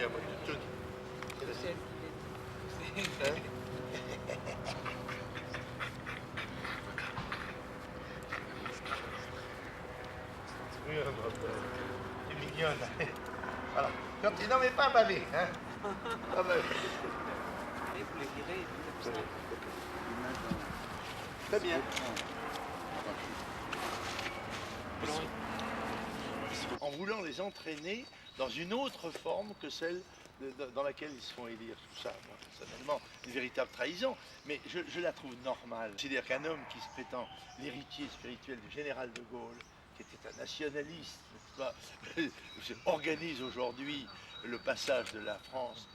ja wat te doen. Oui, c'est mignonne. Alors, non mais pas baver, hein. Pas baver. Vous les virez, comme ça. Très bien. En voulant les entraîner dans une autre forme que celle dans laquelle ils se font élire. Tout ça, moi, personnellement, une véritable trahison, mais je la trouve normale. C'est-à-dire qu'un homme qui se prétend l'héritier spirituel du général de Gaulle, qui était un nationaliste, n'est-ce pas, organise aujourd'hui le passage de la France.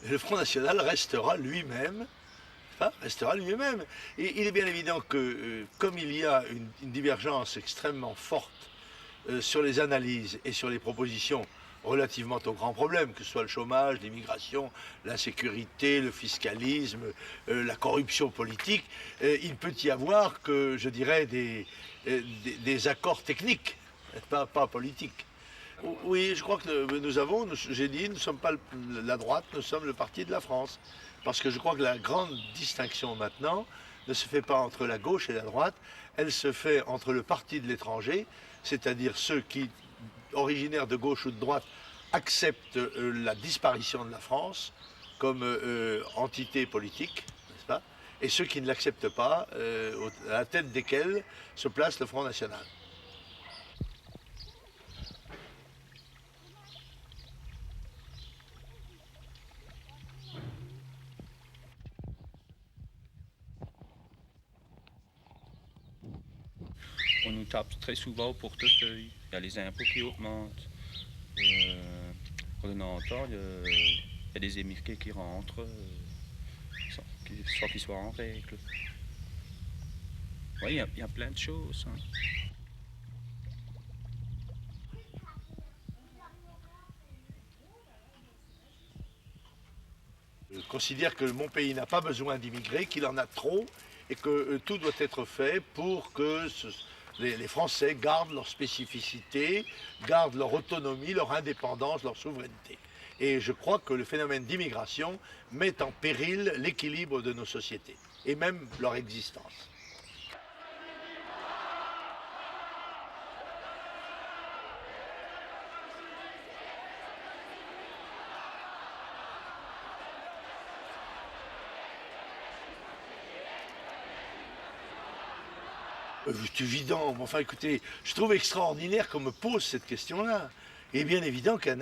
Le Front National restera lui-même. Restera lui-même. Et il est bien évident que, comme il y a une divergence extrêmement forte sur les analyses et sur les propositions relativement aux grands problèmes, que ce soit le chômage, l'immigration, l'insécurité, le fiscalisme, la corruption politique, il peut y avoir que, je dirais, des accords techniques, pas politiques. Oui, je crois que nous avons, j'ai dit, nous ne sommes pas la droite, nous sommes le parti de la France. Parce que je crois que la grande distinction maintenant ne se fait pas entre la gauche et la droite, elle se fait entre le parti de l'étranger, c'est-à-dire ceux qui, originaires de gauche ou de droite, acceptent la disparition de la France comme entité politique, n'est-ce pas, et ceux qui ne l'acceptent pas, à la tête desquels se place le Front National. On nous tape très souvent au portefeuille. Il y a les impôts qui augmentent. On entend, il y a des émigrés qui rentrent sans qu'ils soient en règle. Oui, il y a plein de choses. Hein. Je considère que mon pays n'a pas besoin d'immigrés, qu'il en a trop, et que tout doit être fait pour que les Français gardent leur spécificité, gardent leur autonomie, leur indépendance, leur souveraineté. Et je crois que le phénomène d'immigration met en péril l'équilibre de nos sociétés, et même leur existence. C'est évident. Enfin, écoutez, je trouve extraordinaire qu'on me pose cette question-là. Il est bien évident qu'un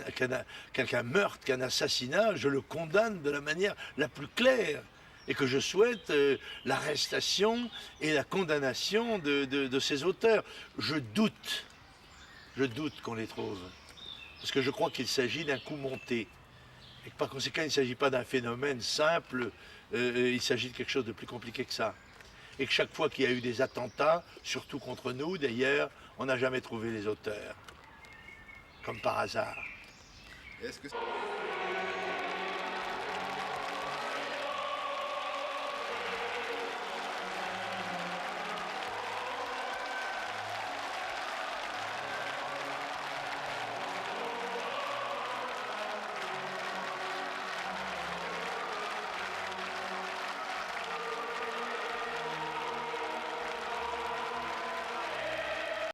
meurtre, qu'un assassinat, je le condamne de la manière la plus claire. Et que je souhaite l'arrestation et la condamnation de ces auteurs. Je doute qu'on les trouve. Parce que je crois qu'il s'agit d'un coup monté. Et que par conséquent, il ne s'agit pas d'un phénomène simple, il s'agit de quelque chose de plus compliqué que ça. Et que chaque fois qu'il y a eu des attentats, surtout contre nous d'ailleurs, on n'a jamais trouvé les auteurs. Comme par hasard. Est-ce que